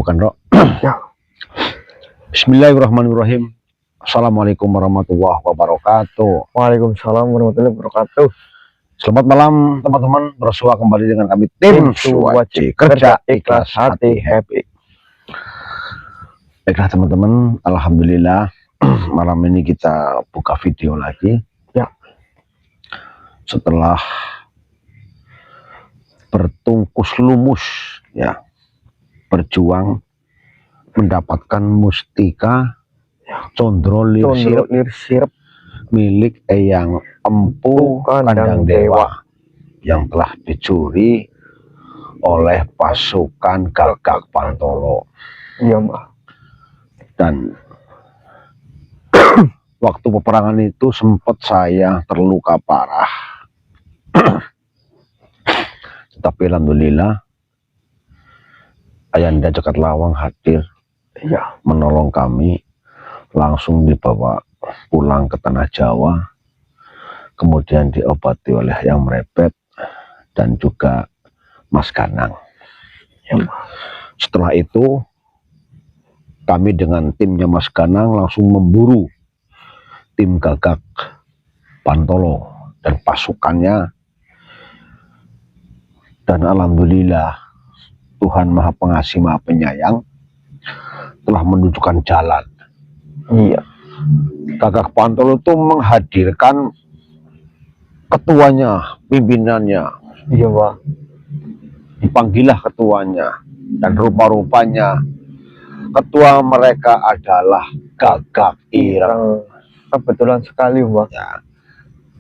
bukan Rok. Ya. Bismillahirrahmanirrahim. Assalamualaikum warahmatullahi wabarakatuh. Waalaikumsalam warahmatullahi wabarakatuh. Selamat malam teman-teman, bersua kembali dengan kami tim Suwaci, kerja ikhlas hati happy. Baiklah teman-teman, alhamdulillah malam ini kita buka video lagi ya, setelah bertungkus lumus ya, berjuang mendapatkan mustika Condro Lir Sirep milik Eyang Empu Kandang Dewa yang telah dicuri oleh pasukan Gagak Pantolo. Iya, Mbak. Dan waktu peperangan itu sempat saya terluka parah. Tapi alhamdulillah Ayanda Jagat Lawang hadir ya, menolong kami, langsung dibawa pulang ke tanah Jawa, kemudian diobati oleh Yang Mrepet dan juga Mas Ganang ya. Setelah itu kami dengan timnya Mas Ganang langsung memburu tim Gagak Pantolo dan pasukannya, dan alhamdulillah Tuhan Maha Pengasih Maha Penyayang telah menunjukkan jalan. Iya. Gagak Pantolo itu menghadirkan ketuanya, pimpinannya. Iya, Pak. Dipanggilah ketuanya, dan rupa-rupanya ketua mereka adalah Gagak Ireng. Kebetulan sekali, Pak. Ya.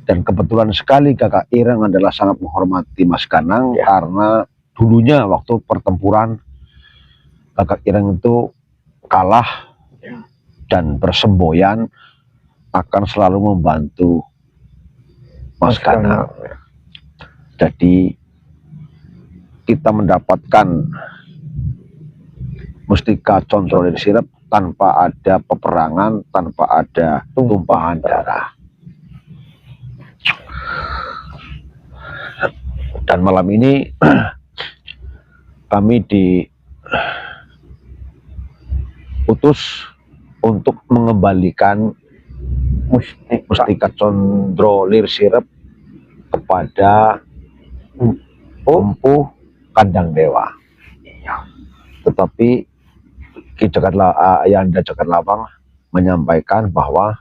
Dan kebetulan sekali Gagak Ireng adalah sangat menghormati Mas Ganang ya, karena dulunya waktu pertempuran Gagak Ireng itu kalah ya, dan bersemboyan akan selalu membantu Mas Ganang. Jadi kita mendapatkan mustika Condro Lir Sirep tanpa ada peperangan, tanpa ada tumpahan darah. Dan malam ini kami diutus untuk mengembalikan mustika Condro Lir Sirep kepada Empu Kandang Dewa. Tetapi Ayanda Jagat Lawang menyampaikan bahwa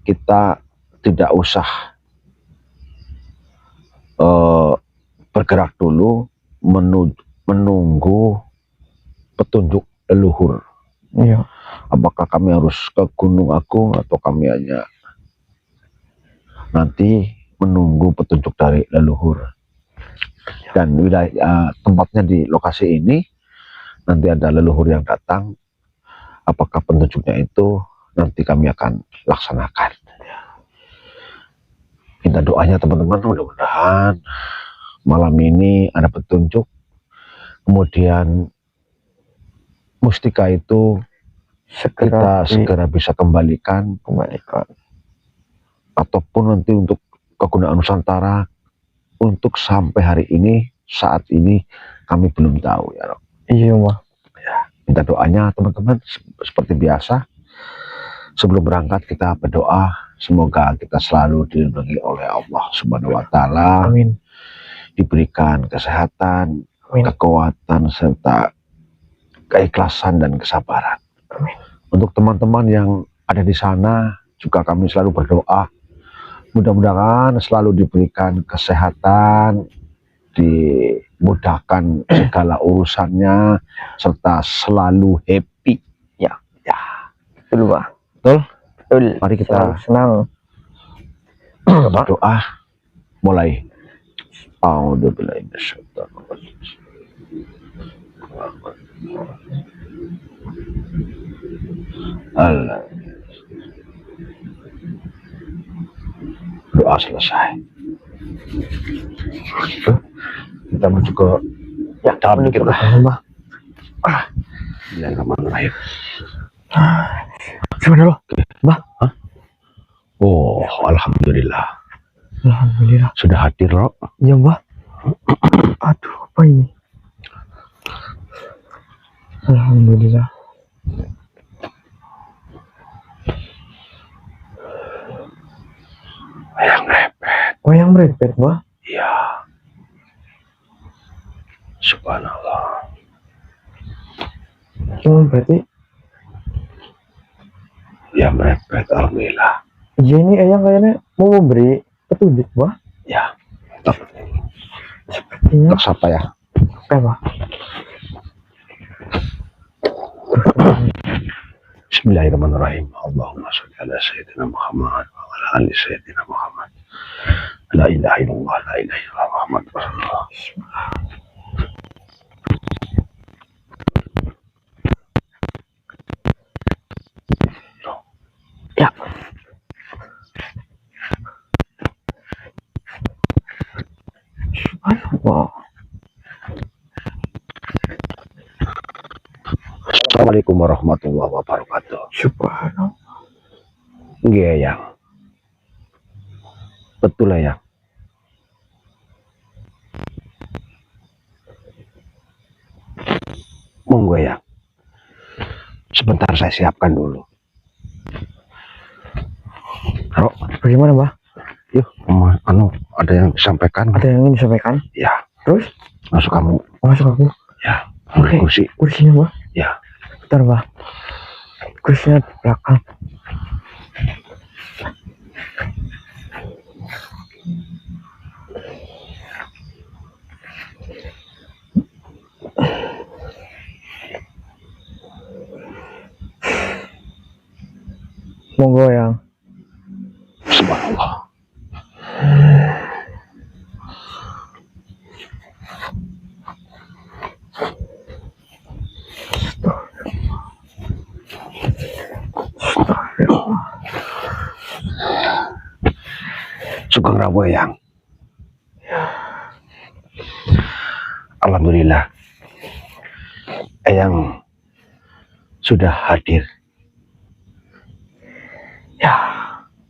kita tidak usah bergerak dulu, menunggu petunjuk leluhur. Iya. Apakah kami harus ke Gunung Agung atau kami hanya nanti menunggu petunjuk dari leluhur. Dan wilayah tempatnya di lokasi ini nanti ada leluhur yang datang. Apakah petunjuknya itu nanti kami akan laksanakan. Minta doanya teman-teman, mudah-mudahan malam ini ada petunjuk, kemudian mustika itu kita segera bisa kembalikan, ataupun nanti untuk kegunaan Nusantara. Untuk sampai hari ini, saat ini kami belum tahu ya, Rok. Iya, Pak. Ya, minta doanya teman-teman seperti biasa. Sebelum berangkat kita berdoa, semoga kita selalu dilindungi oleh Allah Subhanahu wa Ta'ala. Amin. Diberikan kesehatan, amin, kekuatan serta keikhlasan dan kesabaran. Amin. Untuk teman-teman yang ada di sana juga kami selalu berdoa, mudah-mudahan selalu diberikan kesehatan, dimudahkan segala urusannya, serta selalu happy. Ya, betul, Pak. Betul. Mari kita senang berdoa. Mulai. A'udzubillahi minasyaitonir rajim. Allah. Doa selesai. Kita menuju ke dalam dikit lah. Bismillahirrahmanirrahim. Gimana lo, Mbak? Oh, alhamdulillah. Alhamdulillah. Sudah hadir, Rok. Iya, Mbak. Aduh, apa ini? Alhamdulillah. Yang repet. Oh, yang merepet, Mbah. Iya. Subhanallah. Berarti Ya merepet, alhamdulillah. iya, ini Eyang kayaknya mau memberi petunjuk, Mbah. Ya. Tak, Sepertinya tak siapa ya? apa? Bismillahirrahmanirrahim. Allahumma sholli ala sayyidina Muhammad wa ala ali sayyidina Muhammad. La ilaha illallah, la ilaha illallah Muhammad Rasulullah. Ya. Subhanallah. Assalamualaikum warahmatullahi wabarakatuh. Subhanallah. Nggih ya. Betul ya. Monggo ya. Sebentar saya siapkan dulu. Halo, Bagaimana, Mbah? yuk, ada yang disampaikan? Ada yang ingin disampaikan? Ya, Terus? masuk kamu. Masuk aku. Ya, Oke. kursi. Kursinya, Mbah. Ya, Bentar, Mbah. Kursinya di belakang. Monggo yang. subhanallah. Sugeng rawuh yang. Alhamdulillah. Eyang sudah hadir. Ya,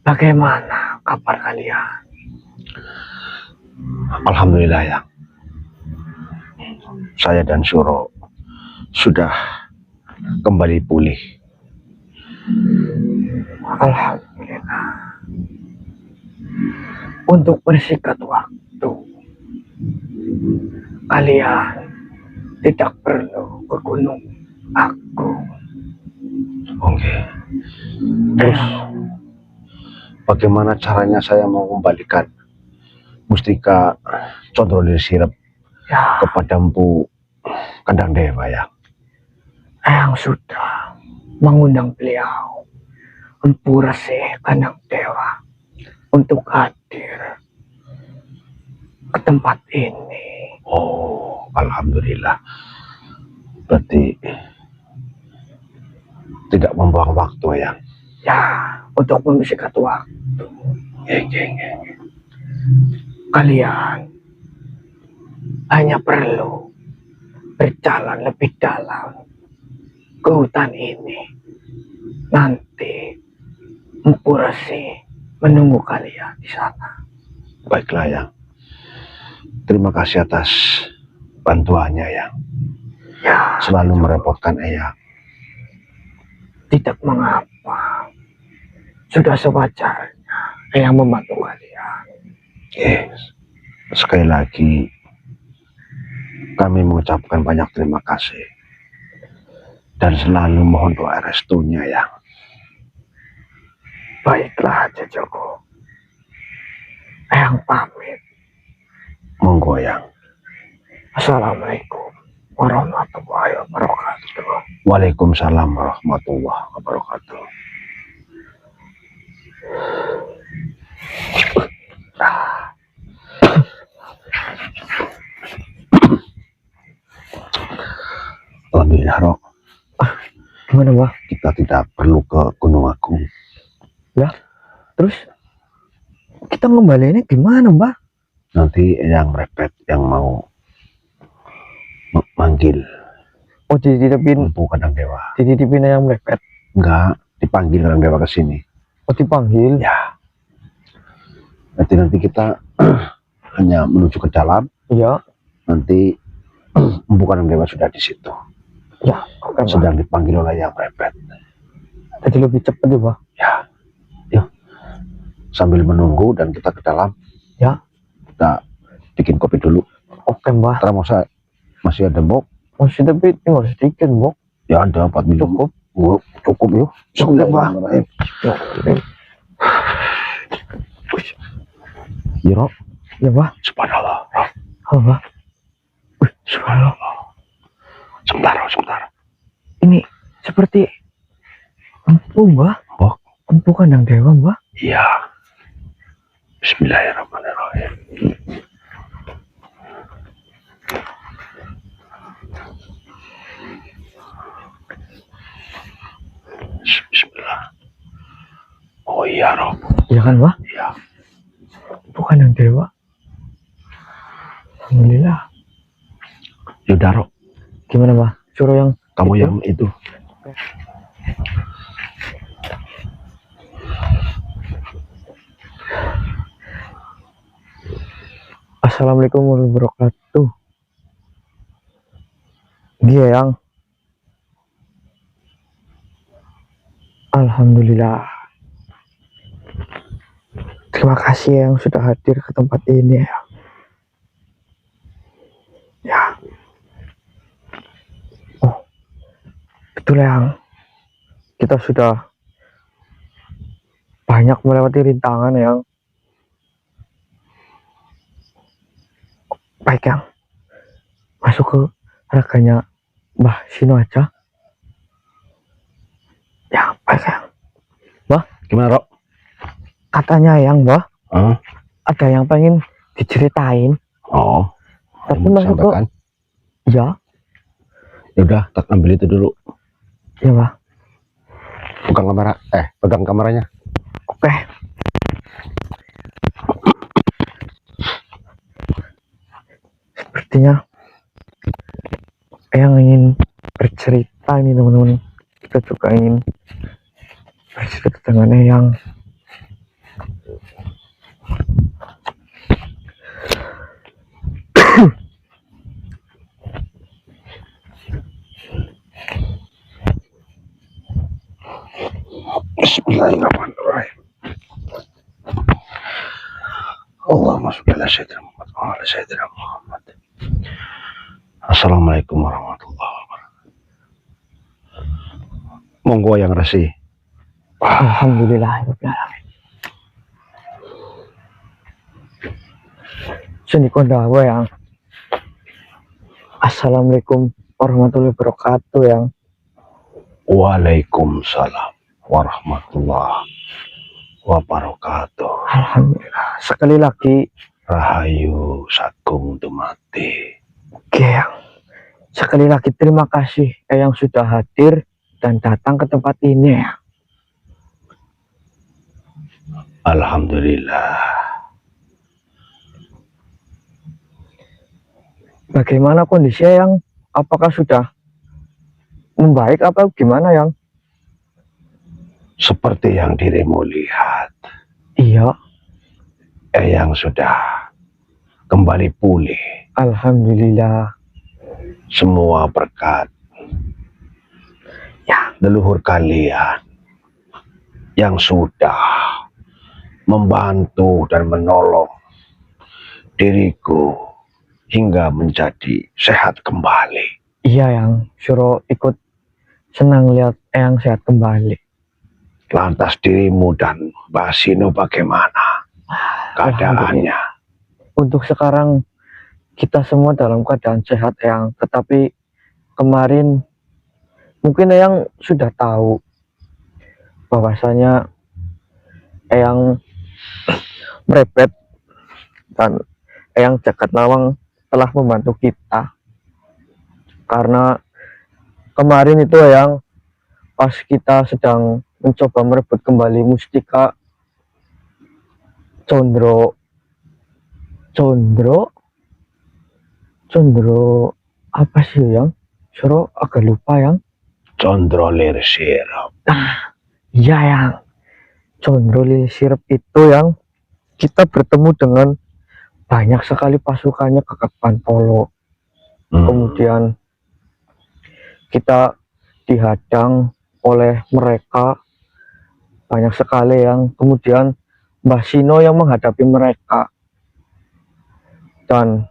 bagaimana kabar kalian? Alhamdulillah ya. Saya dan Suro sudah kembali pulih. Alhamdulillah. Untuk bersingkat waktu, kalian tidak perlu ke Gunung Agung. Oke. Terus bagaimana caranya saya mau kembalikan Mustika Condro Sirep Ya, kepada Empu Kandang Dewa ya? yang sudah mengundang beliau, Empu Resi Kandang Dewa, untuk hadir ke tempat ini. Oh, alhamdulillah. Berarti tidak membuang waktu ya? Ya, untuk mempersingkat waktu, kalian hanya perlu berjalan lebih dalam ke hutan ini. Nanti Empu Resi menunggu kalian di sana. Baiklah ya. Terima kasih atas bantuannya ya. Ya, Selalu merepotkan Eyang. tidak mengapa. Sudah sewajarnya yang membantu kalian. Yes. Sekali lagi kami mengucapkan banyak terima kasih dan selalu mohon doa restunya ya. Baiklah, Joko. Yang pamit. Monggo yang. Assalamualaikum warahmatullahi wabarakatuh. Waalaikumsalam warahmatullahi wabarakatuh. Alhamdulillah, Rok. Gimana, Mbah? Kita tidak perlu ke Gunung Agung. Ya, terus kita ngembaliinnya gimana, Mbah? Nanti yang repet yang mau manggil Oh, dititipin Empu Kandang Dewa. yang mepet. Enggak, dipanggil Kandang Dewa ke sini. Oh, dipanggil. Ya. Nanti kita hanya menuju ke dalam. Iya. Nanti Empu Kandang Dewa sudah di situ. Ya, oke. Oke, Mbah. sedang dipanggil oleh yang mepet. Jadi lebih cepat ya, Mbah. Ya, yuk. Sambil menunggu dan kita ke dalam. Ya. Kita bikin kopi dulu. Oke, Mbah. Terus masih ada Mbok? Masih tapi tinggal sedikit, Mbok. Ya ada 4 minum. Cukup. Oh, cukup yuk. Cukup, Mbah. Ya, Rok. Ya, Mbah. Subhanallah. Rok. Oh, Mbah. Subhanallah. Sebentar, Rok, sebentar. Ini seperti empu, Mbah. Oh. Empu kandang dewa, Mbah. Iya. Bismillahirrahmanirrahim. Bismillah. Oh iya, Rob. Iya kan, Mbah? Iya. Empu kandang dewa. Alhamdulillah. Yaudah, Rob. Gimana, Mbah? Suruh yang Kamu itu. yang itu. Assalamualaikum warahmatullahi wabarakatuh. Dia yang Alhamdulillah. Terima kasih yang sudah hadir ke tempat ini ya. Ya. Oh, betul yang kita sudah banyak melewati rintangan yang baik yang masuk ke raganya Mbah Sino aja. Ya, baik yang. Mbah, Gimana, Rob? katanya yang Mbah, Huh? ada yang pengen diceritain. Oh. Tapi Mau masuk disampaikan? Ya, Yaudah, tak ambil itu dulu. ya Mbah. Pegang kamera. Pegang kameranya. Oke. Sepertinya yang ingin bercerita ini teman-teman. Kita juga ingin bercerita dengan yang Bismillahirrahmanirrahim. Allahumma sholli ala sayyidina Muhammad wa ala sayyidina Muhammad. Assalamualaikum warahmatullahi wabarakatuh. Monggo yang resi. Alhamdulillah. Sini kondawa yang Assalamualaikum warahmatullahi wabarakatuh yang Waalaikumsalam warahmatullahi wabarakatuh. Alhamdulillah. Sekali lagi Rahayu Sagung Dumati. oke yang sekali lagi terima kasih yang sudah hadir dan datang ke tempat ini ya. Alhamdulillah. Bagaimana kondisinya yang? Apakah sudah membaik apa gimana yang? Seperti yang dirimu lihat, Iya, yang sudah kembali pulih. alhamdulillah. Semua berkat Ya, leluhur kalian yang sudah membantu dan menolong diriku hingga menjadi sehat kembali. iya yang suruh ikut senang lihat yang sehat kembali. Lantas dirimu dan Mbak Sino bagaimana keadaannya? Untuk sekarang kita semua dalam keadaan sehat yang, tetapi kemarin mungkin yang sudah tahu bahwasanya yang merepet dan yang Jagat Lawang telah membantu kita karena kemarin itu yang pas kita sedang mencoba merebut kembali mustika Condro apa sih yang suruh agak lupa yang Condro Lir Sirap. iya yang Condro Lir Sirap itu yang kita bertemu dengan banyak sekali pasukannya Kakak Panpolo. Kemudian kita dihadang oleh mereka banyak sekali yang kemudian Mbah Sino yang menghadapi mereka, dan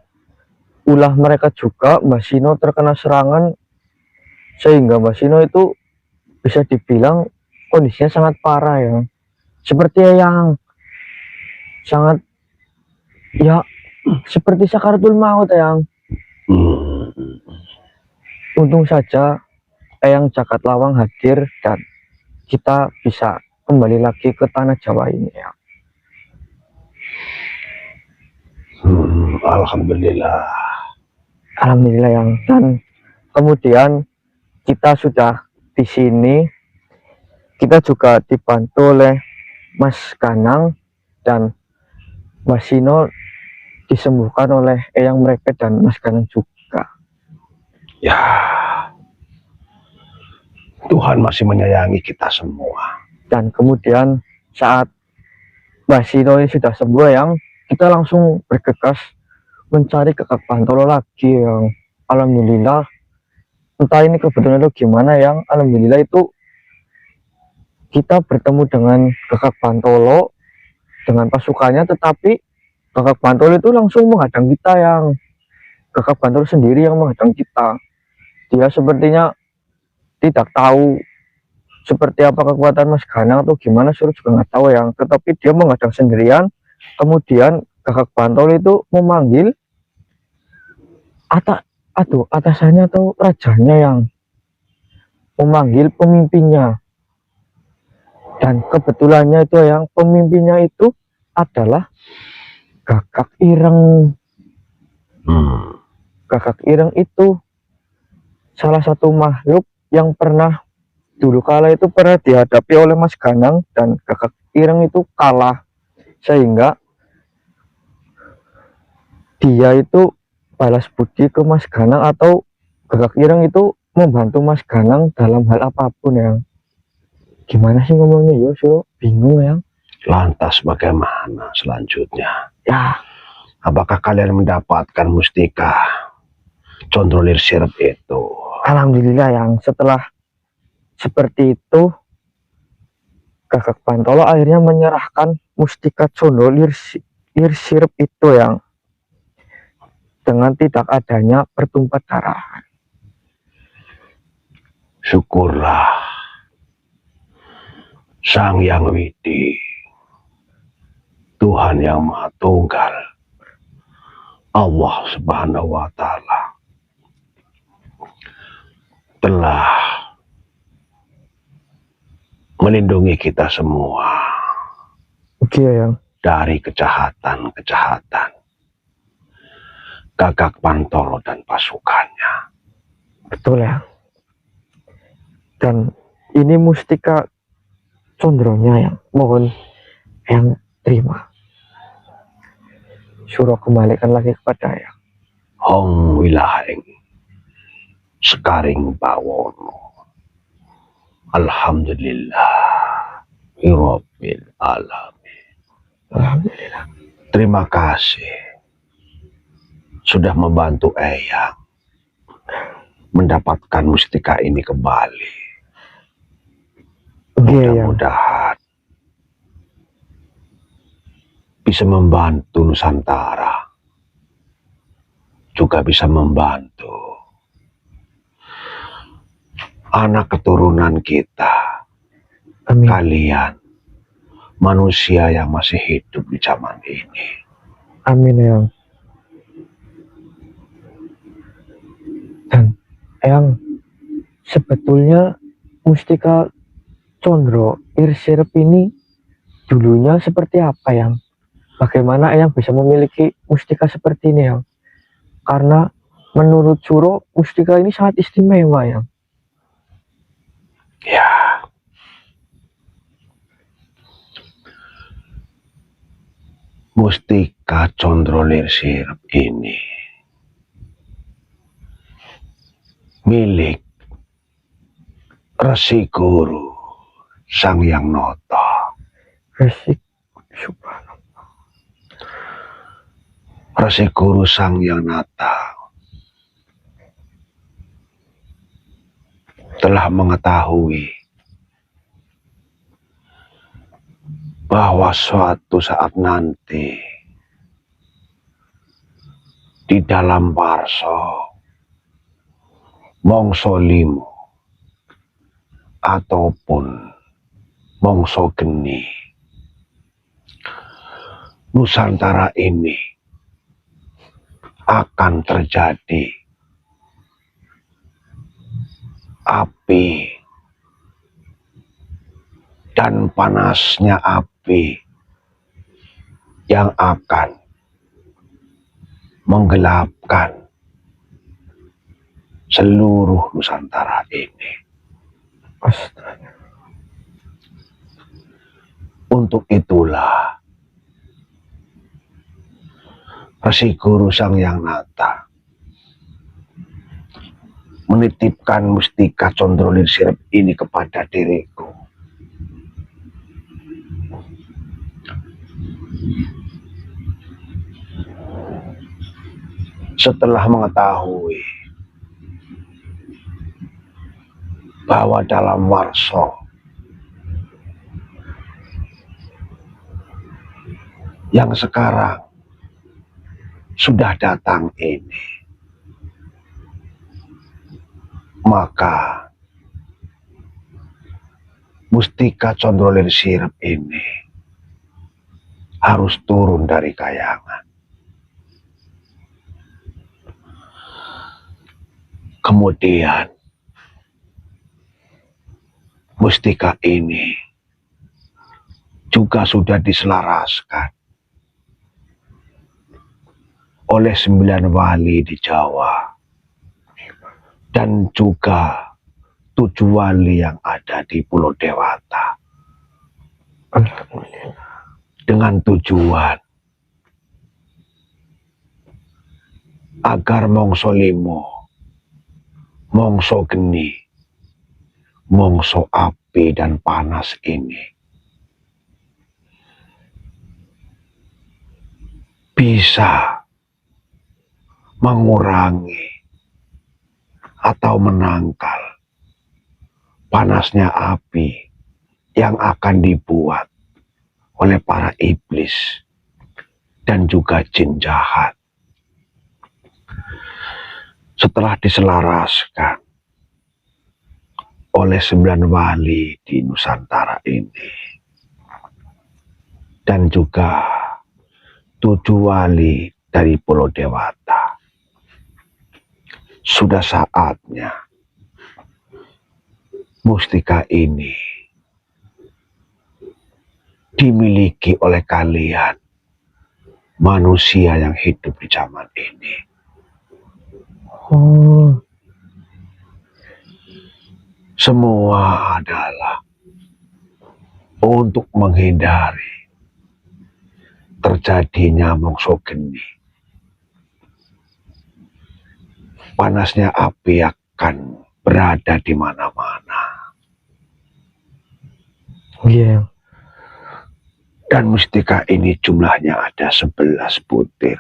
ulah mereka juga Mbah Sino terkena serangan sehingga Mbah Sino itu bisa dibilang kondisinya sangat parah ya, seperti yang sangat ya seperti sakaratul maut yang untung saja Eyang Jagat Lawang hadir dan kita bisa kembali lagi ke tanah Jawa ini ya. Alhamdulillah. Alhamdulillah yang, dan kemudian kita sudah di sini, kita juga dibantu oleh Mas Ganang dan Mas Sino disembuhkan oleh Eyang mereka dan Mas Ganang juga. Ya, Tuhan masih menyayangi kita semua. Dan kemudian saat Mbah Sino ini sudah sembuh yang, kita langsung bergegas mencari Kakak Pantolo lagi yang alhamdulillah, entah ini kebetulan itu gimana yang alhamdulillah itu kita bertemu dengan Kakak Pantolo dengan pasukannya, tetapi Kakak Pantolo itu langsung menghadang kita yang, Kakak Pantolo sendiri yang menghadang kita. Dia sepertinya tidak tahu seperti apa kekuatan Mas Ganang atau gimana, suruh juga nggak tahu yang, tetapi dia menghadang sendirian. Kemudian Kakak Pantolo itu memanggil atasannya atau rajanya yang memanggil pemimpinnya, dan kebetulannya itu yang pemimpinnya itu adalah Gagak Ireng. Gagak Ireng itu salah satu makhluk yang pernah dulu kala itu pernah dihadapi oleh Mas Ganang, dan Gagak Ireng itu kalah, sehingga dia itu balas budi ke Mas Ganang, atau Gagak Ireng itu membantu Mas Ganang dalam hal apapun yang, gimana sih ngomongnya yo, bingung ya. Lantas bagaimana selanjutnya? Ya, Apakah kalian mendapatkan mustika Condrolir Sirep itu? alhamdulillah yang setelah seperti itu Gagak Pantolo akhirnya menyerahkan mustika Condrolir Sirep itu yang, dengan tidak adanya pertumpahan darah. Syukurlah Sang Yang Widi, Tuhan yang Maha Tunggal, Allah Subhanahu wa Ta'ala, telah melindungi kita semua Oke yang, dari kejahatan-kejahatan Gagak Pantolo dan pasukannya. betul ya. Dan ini mustika Condronya yang, mohon yang terima, suruh kembalikan lagi kepada yang. Hong Wilaheng Sekaring Bawono. Alhamdulillah Rabbil Alamin. Alhamdulillah. Terima kasih sudah membantu Eyang mendapatkan mustika ini kembali. Mudah-mudahan bisa membantu Nusantara, juga bisa membantu anak keturunan kita. Amin. Kalian manusia yang masih hidup di zaman ini. Amin yang. Dan yang sebetulnya mustika Condrolir Sirep ini dulunya seperti apa yang? Bagaimana Eyang bisa memiliki mustika seperti ini yang? Karena menurut Suro mustika ini sangat istimewa yang. Ya, mustika Condrolir Sirep ini milik Resi Guru Sang Yang Noto. Resik, subhanallah. Resi Guru Sang Yang Nata setelah mengetahui bahwa suatu saat nanti di dalam warsa mongso limo ataupun mongso geni, Nusantara ini akan terjadi api dan panasnya api yang akan menggelapkan seluruh Nusantara ini. Astaga. Untuk itulah Resi Guru Sang Hyang Nata menitipkan mustika Condrolir Sirep ini kepada diriku. Setelah mengetahui bahwa dalam warsa yang sekarang sudah datang ini, maka mustika Condrolir Sirep ini harus turun dari kayangan. Kemudian mustika ini juga sudah diselaraskan oleh 9 wali di Jawa dan juga 7 wali yang ada di Pulau Dewata, dengan tujuan agar mongso limo, mongso geni, mongso api dan panas ini bisa mengurangi atau menangkal panasnya api yang akan dibuat oleh para iblis dan juga jin jahat. Setelah diselaraskan oleh 9 wali di Nusantara ini dan juga 7 wali dari Pulau Dewata, sudah saatnya mustika ini dimiliki oleh kalian manusia yang hidup di zaman ini. Semua adalah untuk menghindari terjadinya mongso geni. Panasnya api akan berada di mana-mana. Iya. Dan mustika ini jumlahnya ada 11 butir.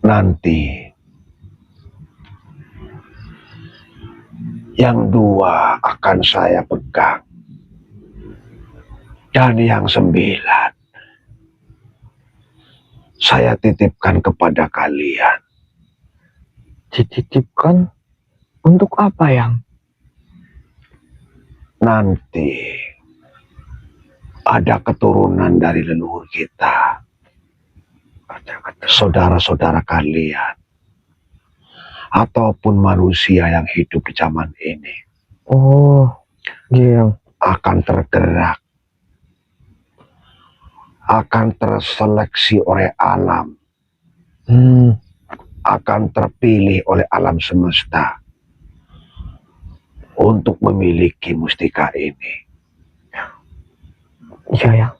Nanti yang 2 akan saya pegang, dan yang 9 saya titipkan kepada kalian. Dititipkan untuk apa, Yang? Nanti ada keturunan dari leluhur kita, saudara-saudara kalian, ataupun manusia yang hidup di zaman ini, Oh, iya. akan tergerak, akan terseleksi oleh alam, akan terpilih oleh alam semesta untuk memiliki mustika ini. Iya, Yang.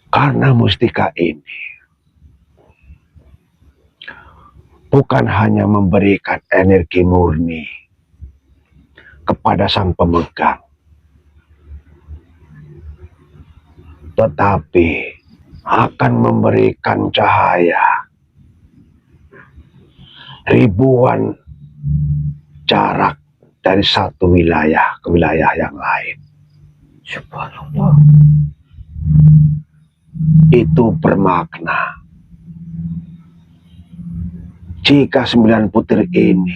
Karena mustika ini bukan hanya memberikan energi murni kepada sang pemegang, tetapi akan memberikan cahaya ribuan jarak dari satu wilayah ke wilayah yang lain. Subhanallah. Itu bermakna jika 9 butir ini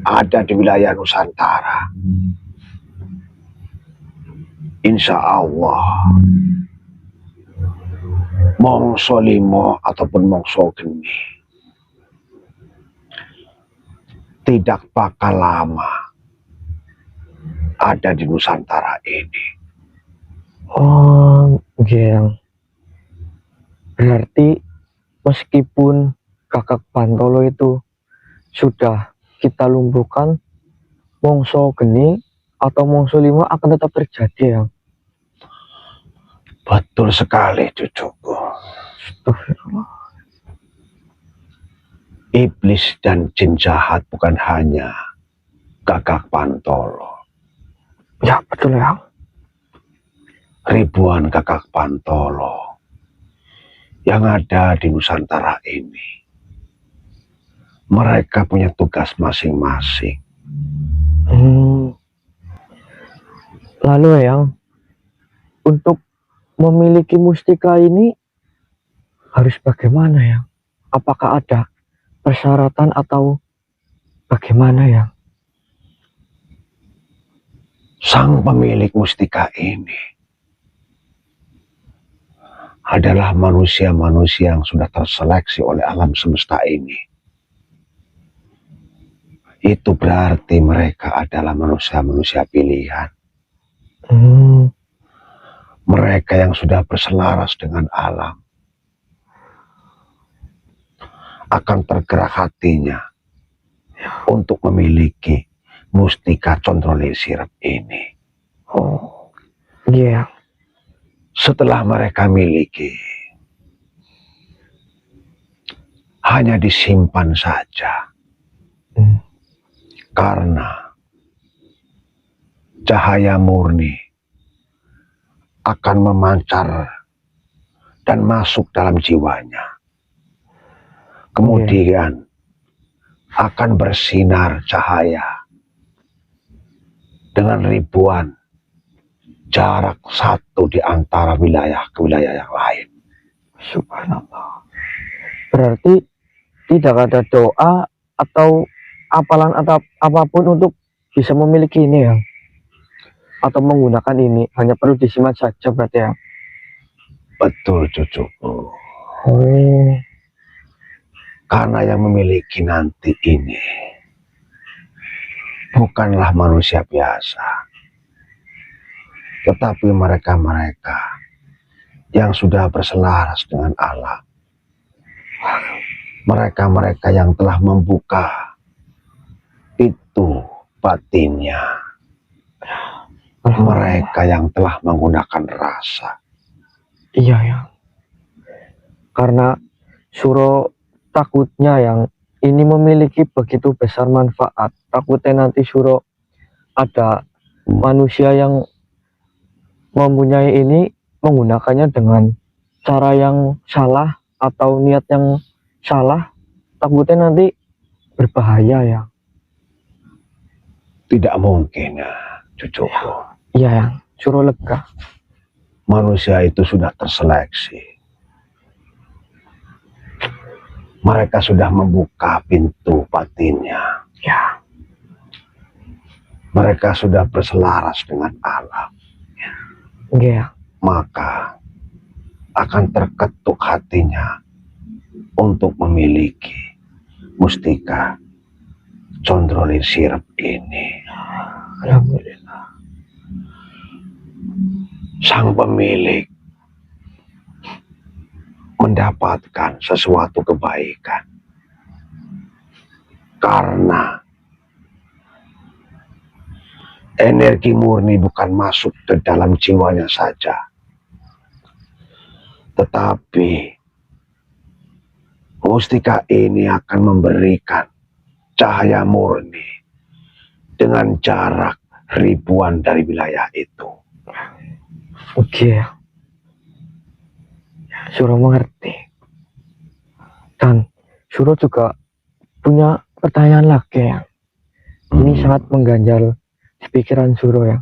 ada di wilayah Nusantara, insya Allah mongso limo ataupun mongso geni tidak bakal lama ada di Nusantara ini. Oh, yang berarti meskipun Kakak Pantolo itu sudah kita lumpuhkan, mongso geni atau mongso lima akan tetap terjadi ya. Betul sekali cucuku. Astagfirullah. Iblis dan jin jahat bukan hanya Kakak Pantolo. Ya betul ya. Ribuan Kakak Pantolo yang ada di Nusantara ini. Mereka punya tugas masing-masing. Lalu yang untuk memiliki mustika ini harus bagaimana ya? Apakah ada persyaratan atau bagaimana ya? Sang pemilik mustika ini adalah manusia-manusia yang sudah terseleksi oleh alam semesta ini. Itu berarti mereka adalah manusia-manusia pilihan. Mereka yang sudah berselaras dengan alam. Akan tergerak hatinya untuk memiliki mustika Condrolin Sirep ini. Oh, iya. Setelah mereka miliki, hanya disimpan saja. Karena cahaya murni akan memancar dan masuk dalam jiwanya. Kemudian akan bersinar cahaya dengan ribuan jarak satu di antara wilayah ke wilayah yang lain. Subhanallah. Berarti tidak ada doa atau apalan atau apapun untuk bisa memiliki ini ya, atau menggunakan ini, hanya perlu disimak saja berarti ya. Betul cucuku. Oh. Karena yang memiliki nanti ini bukanlah manusia biasa, tetapi mereka-mereka yang sudah berselaras dengan alam. Mereka-mereka yang telah membuka itu batinnya. Mereka yang telah menggunakan rasa. Iya ya. Karena Suro takutnya yang ini memiliki begitu besar manfaat. Takutnya nanti Suro ada manusia yang mempunyai ini menggunakannya dengan cara yang salah atau niat yang salah. Takutnya nanti berbahaya ya. Tidak mungkin ya, cucuku. Iya ya, Suro lega. Manusia itu sudah terseleksi. Mereka sudah membuka pintu batinnya. Ya. Mereka sudah berselaras dengan alam. Iya. Maka akan terketuk hatinya untuk memiliki mustika Condrolin Sirep ini. Alhamdulillah. Sang pemilik mendapatkan sesuatu kebaikan karena energi murni bukan masuk ke dalam jiwanya saja, tetapi mustika ini akan memberikan cahaya murni dengan jarak ribuan dari wilayah itu. Oke. Suro mengerti. Dan Suro juga punya pertanyaan lagi yang ini sangat mengganjal di pikiran Suro yang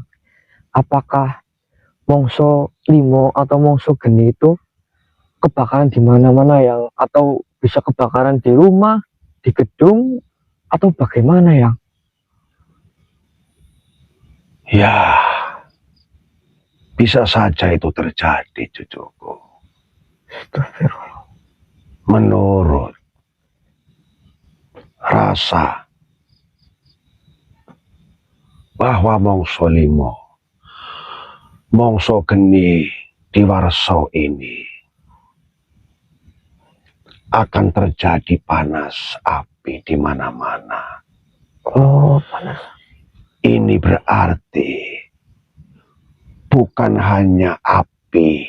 apakah mongso limo atau mongso geni itu kebakaran di mana-mana yang atau bisa kebakaran di rumah, di gedung atau bagaimana yang? Ya, bisa saja itu terjadi, cucuku. Astagfirullah. Menurut rasa bahwa mongso limo, mongso geni di Warso ini akan terjadi panas api di mana-mana. Oh, panas. Ini berarti bukan hanya api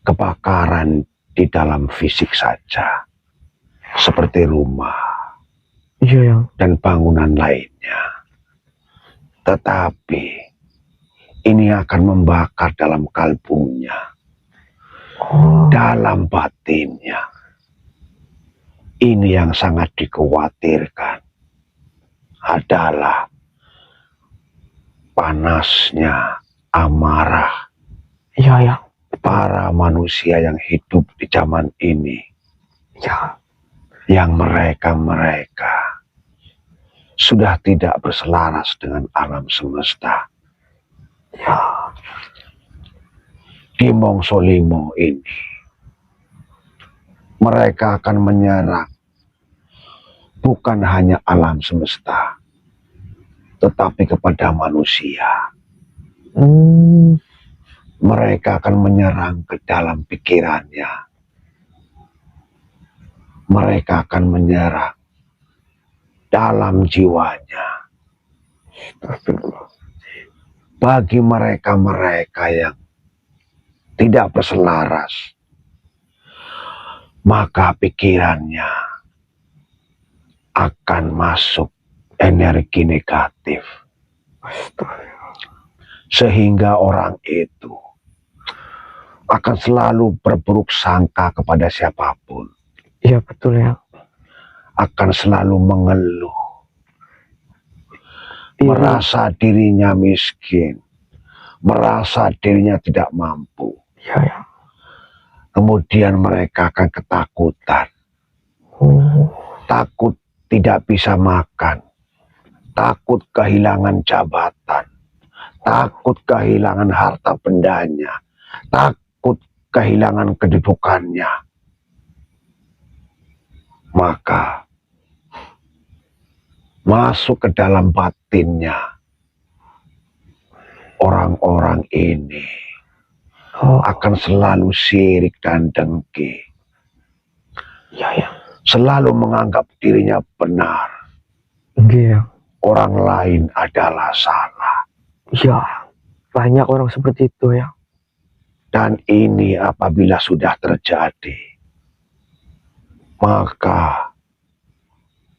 kebakaran di dalam fisik saja, seperti rumah Iya yang. dan bangunan lainnya, tetapi ini akan membakar dalam kalbunya, dalam batinnya. Ini yang sangat dikhawatirkan adalah panasnya amarah Iya yang. para manusia yang hidup di zaman ini, Ya. yang mereka sudah tidak berselaras dengan alam semesta. Ya. Di mongso limo ini mereka akan menyerang bukan hanya alam semesta, tetapi kepada manusia. Mereka akan menyerang ke dalam pikirannya. Mereka akan menyerang dalam jiwanya. Bagi mereka-mereka yang tidak berselaras, maka pikirannya akan masuk energi negatif. Sehingga orang itu akan selalu berburuk sangka kepada siapapun. Iya betul ya. Akan selalu mengeluh, merasa dirinya miskin, merasa dirinya tidak mampu. Iya ya. Kemudian mereka akan ketakutan, takut tidak bisa makan, takut kehilangan jabatan, takut kehilangan harta bendanya, takut kehilangan kedudukannya. Maka masuk ke dalam batinnya orang-orang ini akan selalu syirik dan dengki. Iya ya. Selalu menganggap dirinya benar. Iya. Orang lain adalah salah. Iya. Banyak orang seperti itu ya. Dan ini apabila sudah terjadi, maka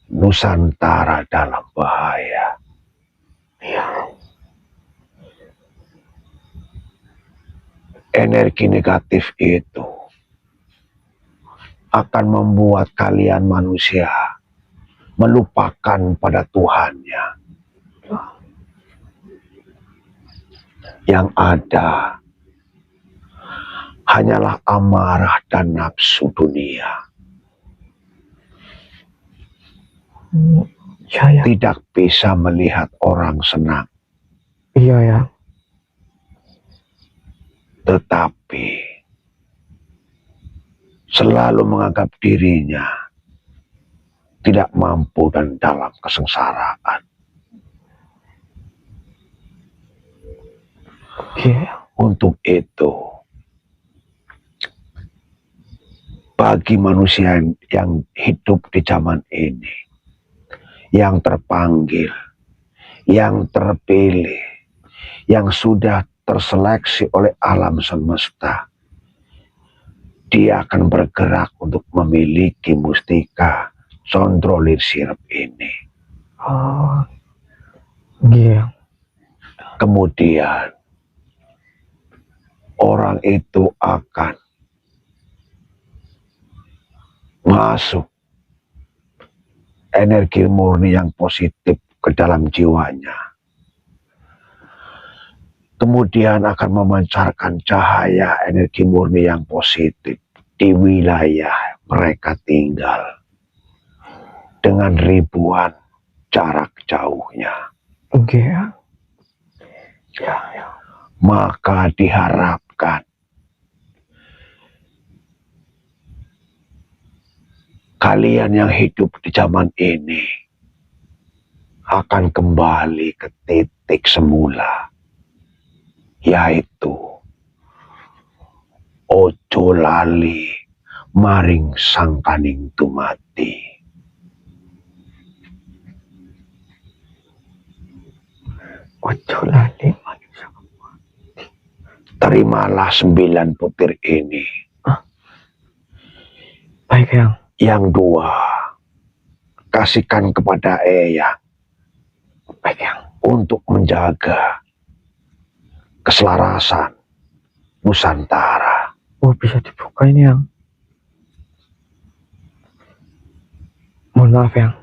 Nusantara dalam bahaya. Iya. Energi negatif itu akan membuat kalian manusia melupakan pada Tuhannya. Yang ada hanyalah amarah dan nafsu dunia. Iya ya. Tidak bisa melihat orang senang. Iya ya. Tetapi selalu menganggap dirinya tidak mampu dan dalam kesengsaraan. Iya. Untuk itu, bagi manusia yang hidup di zaman ini, yang terpanggil, yang terpilih, yang sudah terseleksi oleh alam semesta, dia akan bergerak untuk memiliki mustika Condrolir Sirep ini. Oh. Iya. Kemudian orang itu akan masuk energi murni yang positif ke dalam jiwanya. Kemudian akan memancarkan cahaya energi murni yang positif di wilayah mereka tinggal dengan ribuan jarak jauhnya. Oke ya. Ya. Maka diharapkan kalian yang hidup di zaman ini akan kembali ke titik semula, yaitu ojo lali maring sangkaning tumati. Ojo lali maring sangkaning tumati. Terimalah 9 butir ini. Baik Eyang. Yang 2 kasihkan kepada Eyang. Baik Eyang. Untuk menjaga keselarasan Nusantara. Oh, bisa dibuka ini Yang. Mohon maaf Yang.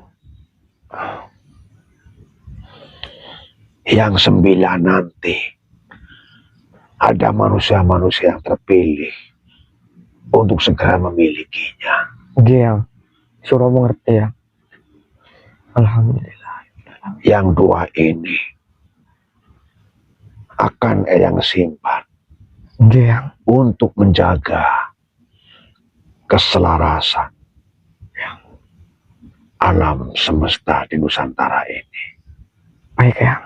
Yang 9 nanti ada manusia-manusia yang terpilih untuk segera memilikinya. Oke Yang. Suruh mengerti ya. Alhamdulillah. Yang 2 ini akan Eyang simpan. Oke Yang. Untuk menjaga keselarasan alam semesta di Nusantara ini. Baik Yang.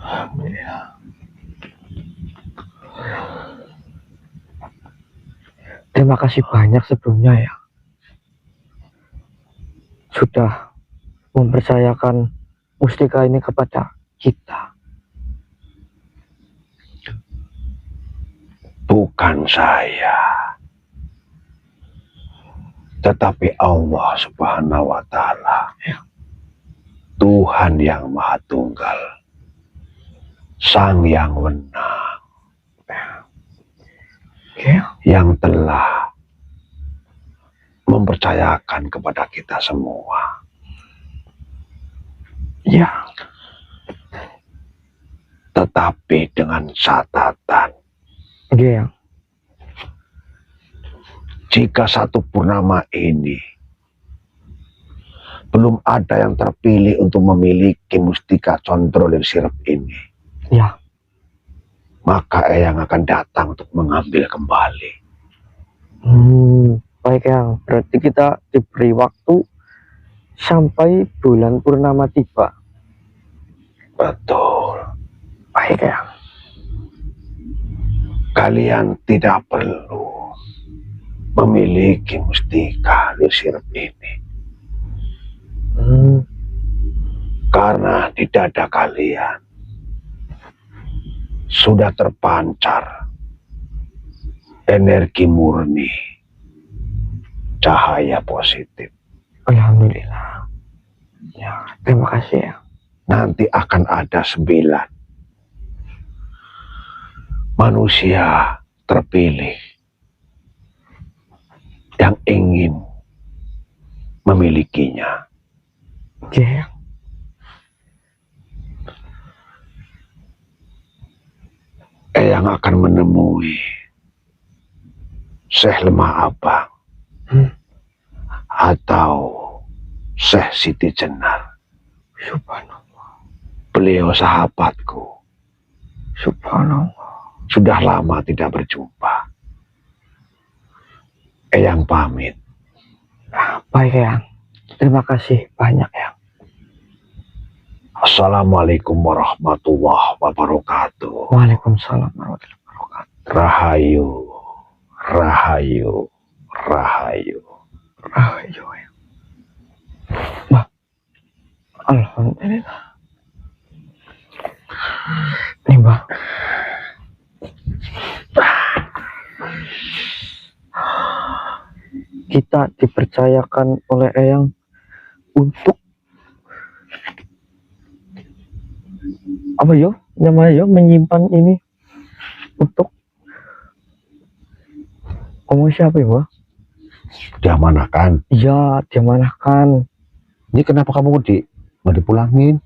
Alhamdulillah. Terima kasih banyak sebelumnya ya. Sudah mempercayakan mustika ini kepada kita. Bukan saya, tetapi Allah Subhanahu wa Ta'ala, Tuhan yang Maha Tunggal, Sang Yang Wenang, yang telah mempercayakan kepada kita semua. Ya. Tetapi dengan catatan, Iya. jika satu purnama ini belum ada yang terpilih untuk memiliki mustika controller sirap ini, Ya. maka Eyang akan datang untuk mengambil kembali. Baik Yang. Berarti kita diberi waktu sampai bulan purnama tiba. Betul. Baik Yang. Kalian tidak perlu memiliki mustika sirap ini. Karena di dada kalian sudah terpancar energi murni, cahaya positif. Alhamdulillah. Ya, terima kasih ya. Nanti akan ada 9 manusia terpilih yang ingin memilikinya. Oke ya. Eyang akan menemui Syekh Lemah Abang atau Syekh Siti Jenar. Subhanallah. Beliau sahabatku. Subhanallah. Sudah lama tidak berjumpa. Eyang pamit. Baik Yang. Terima kasih banyak Yang. Assalamualaikum warahmatullahi wabarakatuh. Waalaikumsalam warahmatullahi wabarakatuh. Rahayu, rahayu, rahayu. Rahayu ya. Bah. Alhamdulillah. Nih Mbak. Kita dipercayakan oleh Eyang untuk apa yo namanya yo menyimpan ini untuk ngomong siapa ya Mbak? Diamanahkan. Iya diamanahkan. Ini kenapa kamu nggak dipulangin?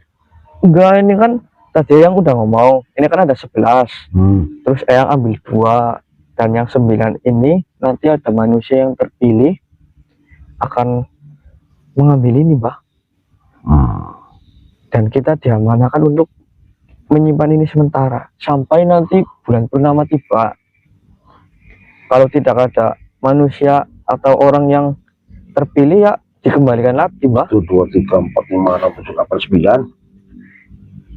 Enggak, ini kan tadi yang udah ngomong ini kan ada 11, terus Eyang ambil 2, dan yang 9 ini nanti ada manusia yang terpilih akan mengambil ini Mbak, dan kita diamanahkan untuk menyimpan ini sementara sampai nanti bulan purnama tiba. Kalau tidak ada manusia atau orang yang terpilih ya dikembalikan lagi Mbak. 1, 2, 3, 4, 5, 6, 7, 8, 9.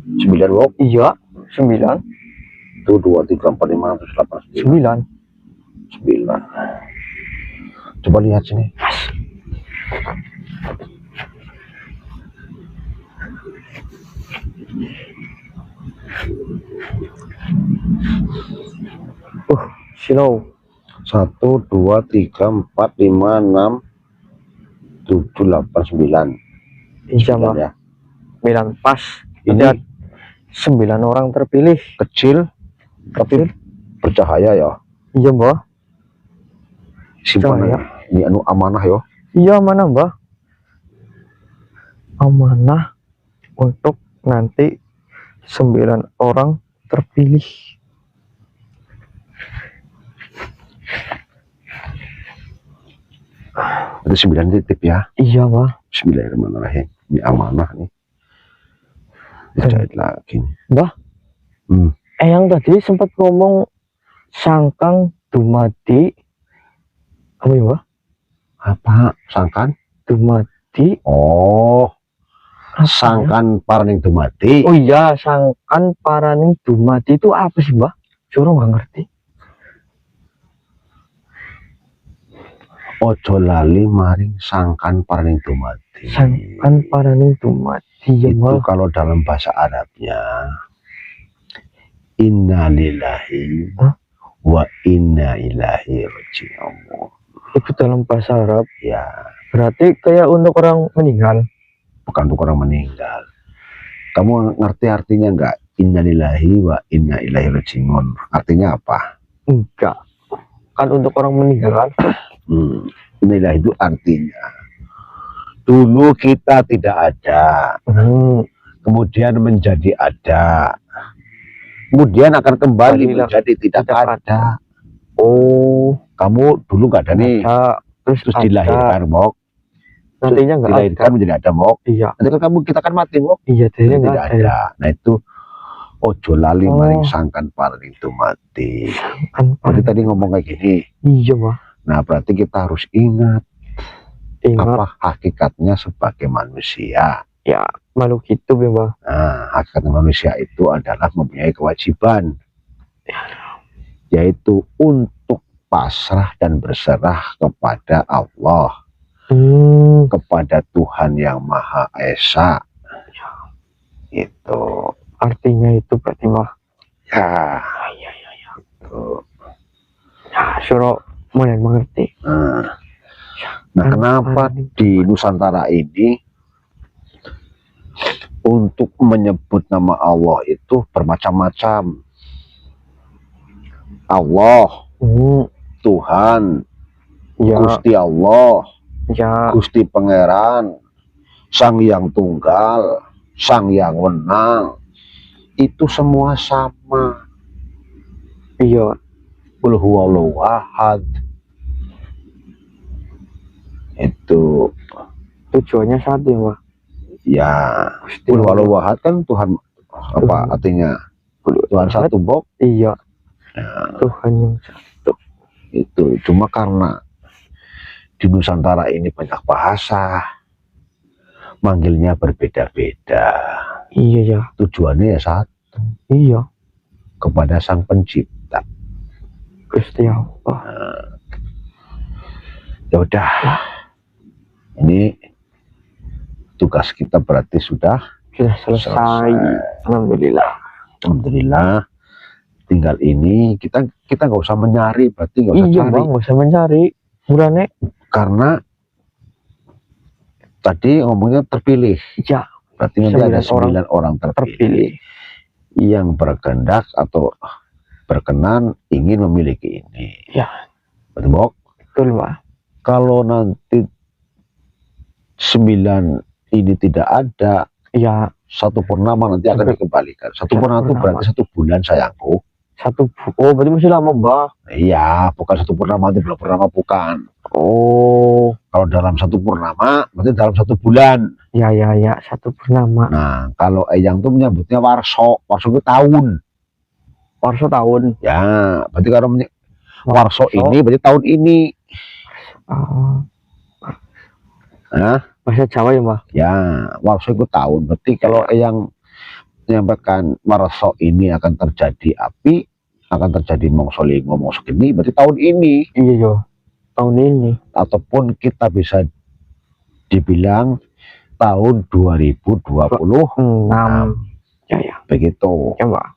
9 Wok. Iya 9. 1, 2, 3, 4, 5, 6, 7, 8, 9. 9. Coba lihat sini. Slow. 1, 2, 3, 4, 5, 6, 7, 8, 9. Iya Mbak. Ya. 9 pas. Ini Lihat 9 orang terpilih. kecil tapi bercahaya ya. Iya Mbak. Simpan Cahaya. ini anu amanah ya. Iya mana Mbak? Amanah untuk nanti 9 orang terpilih. Ada 9 titip ya. Iya Mbak. Bismillahirrahmanirrahim. Ini amanah nih. Dijahit lagi nih. Mbak. Yang tadi sempat ngomong sangkang dumadi. Apa ya Mbak? Apa? Sangkan? Dumadi. Oh. Sangkan paraning dumadi. Oh iya, sangkan paraning dumadi itu apa sih Mbak? Curo nggak ngerti. Ojo lali maring sangkan paraning dumadi. Sangkan paraning dumadi ya itu Mbak. kalau dalam bahasa Arabnya innalillahi wa inna ilaihi raji'un. Itu dalam bahasa Arab. Ya, Berarti kayak untuk orang meninggal. bukan untuk orang meninggal. Kamu ngerti artinya enggak? Innalillahi wa inna ilaihi raji'un. Artinya apa? Enggak. Kan untuk orang meninggal kan? Inilah itu artinya dulu kita tidak ada, kemudian menjadi ada, kemudian akan kembali menjadi tidak ada. Oh, kamu dulu nggak ada nih, terus dilahirkan Mok, nantinya nggak dilahirkan ada. menjadi ada Mok. Iya. Nanti kan kita kan mati Mok. Iya, tidak ada. Nah itu ojo lali maring sangkan paraning dumadi. Berarti tadi ngomong kayak gini. Iya Mbak. Nah berarti kita harus ingat apa hakikatnya sebagai manusia. Ya makhluk hidup ya Mbak. Nah hakikat manusia itu adalah mempunyai kewajiban, yaitu untuk pasrah dan berserah kepada Allah, kepada Tuhan yang Maha Esa. Itu artinya itu berarti Mbak. Ya. Itu. Ya suruh mulai mengerti. Nah kenapa di Nusantara ini untuk menyebut nama Allah itu bermacam-macam. Allah, Tuhan, ya. Gusti Allah, ya. Gusti Pangeran, Sang Yang Tunggal, Sang Yang Wenang, itu semua sama. Iya. Qul huwallahu ahad. Itu tujuannya satu ya Pak? Ya, Qul huwallahu ahad kan Tuhan apa artinya? Tuhan satu Bok. Iya. Ya. Tuhan yang satu. Itu cuma karena di Nusantara ini banyak bahasa, manggilnya berbeda-beda. Iya ya. Tujuannya ya satu. Iya. Kepada Sang Pencipta. Gusti Allah. Ya udah. Ini tugas kita berarti sudah selesai. Alhamdulillah. Alhamdulillah. Tinggal ini kita nggak usah menyari, berarti nggak usah cari. Nggak usah mencari. Murane. Karena tadi ngomongnya terpilih. Ya. Berarti nanti ada 9 orang terpilih. yang berkehendak atau berkenan ingin memiliki ini. Ya. Betul, Bok? Betul, Pak. Kalau nanti 9 ini tidak ada, Ya, satu purnama nanti akan dikembalikan. Satu purnama itu berarti 1 bulan, sayangku. oh berarti masih lama, Mbak. Iya, bukan 1 purnama, nanti bulan purnama, bukan. Oh, Kalau dalam 1 purnama, berarti dalam 1 bulan. ya, 1 purnama. Nah, kalau Eyang tuh menyebutnya warso. Warso itu tahun. Warso tahun. Ya, berarti kalau warso ini berarti tahun ini. Nah, Bahasa Jawa ya, Mbak? ya, warso itu tahun. Berarti kalau Eyang menyampaikan warso ini akan terjadi api, akan terjadi mongso lingo, mongso geni, berarti tahun ini. Iya, yo. Tahun ini. Ataupun kita bisa dibilang tahun 2026. Ya. Begitu. Ya, Mbak.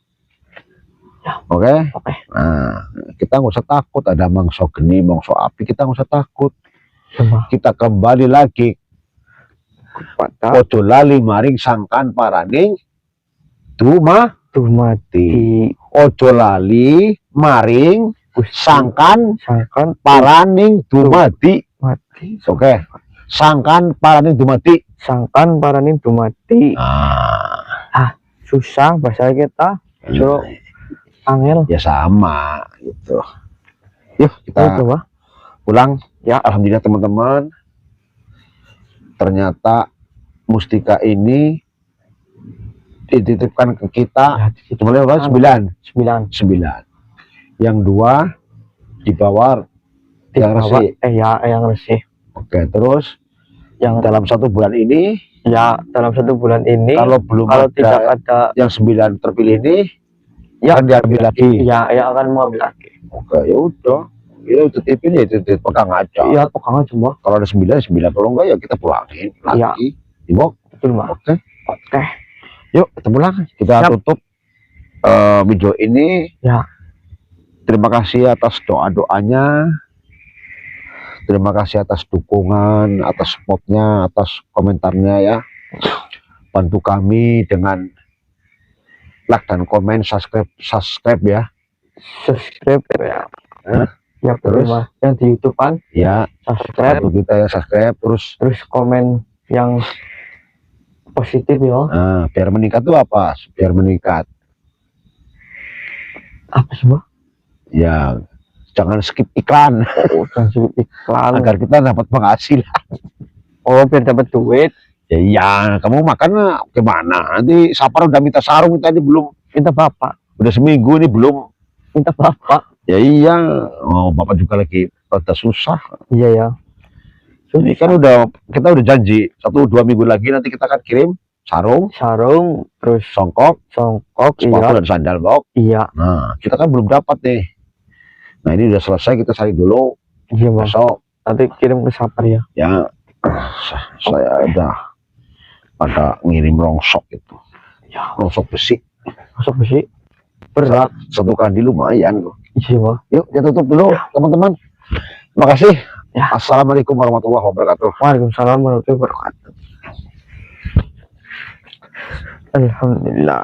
Oke? Oke. Nah, kita nggak usah takut ada mongso geni, mongso api, kita nggak usah takut. Ya, Mbak. Kita kembali lagi Pada ojo lali maring sangkan paraning mati. ojo lali maring sangkan paraning dumadi. Mati. Oke. Sangkan paraning dumadi. Sangkan paraning dumadi. Susah bahasa kita. Suruh angel. Ya sama gitu. Yuk kita coba pulang. Ya, alhamdulillah teman-teman. Ternyata mustika ini dititipkan ke kita. Cuma 9. Yang 2 dibawa yang resi. Yang resi. Oke, terus yang dalam 1 bulan ini, dalam 1 bulan ini, kalau tidak ada yang 9 terpilih ini, akan diambil lagi. Ya, akan mengambil lagi. Oke, ya udah. Ya titipin ya, pegang aja. Iya, pegang aja, Mbak. Kalau ada 9, kalau enggak ya kita pulangin lagi. Ibu. Betul, Mbak. Oke. Yuk, kita pulang. Kita tutup video ini. Ya. Terima kasih atas doa-doanya. Terima kasih atas dukungan, atas supportnya, atas komentarnya ya. Bantu kami dengan like dan komen, subscribe ya. Subscribe ya. Ya, terus yang di YouTube kan? Ya, subscribe. Kita ya subscribe, terus komen yang positif ya. Nah, biar meningkat tuh apa? Biar meningkat. Apa sih, Mbak? Ya, jangan skip iklan. Jangan skip iklan. Agar kita dapat penghasilan. Oh, biar dapat duit. Ya, iya, kamu makan gimana? Nanti Sapar udah minta sarung, tadi belum. Minta Bapak. Udah seminggu ini belum. Minta Bapak. Ya iya, Bapak juga lagi rada susah. Iya ya. Ini kan kita udah janji 1-2 minggu lagi nanti kita akan kirim sarung, terus songkok, sepatu dan sandal, Bok. Iya. Nah, kita kan belum dapat nih. Nah, ini udah selesai, kita cari dulu. Iya, Bang. Besok nanti kirim ke Sapar ya. Ya, saya ada ngirim rongsok itu. Ya, rongsok besi. Rongsok besi. Berat. Satu kali lumayan loh. Iya, Bang. Yuk, kita tutup dulu, teman-teman. Terima kasih. Ya. Assalamualaikum warahmatullahi wabarakatuh. Waalaikumsalam warahmatullahi wabarakatuh. Alhamdulillah.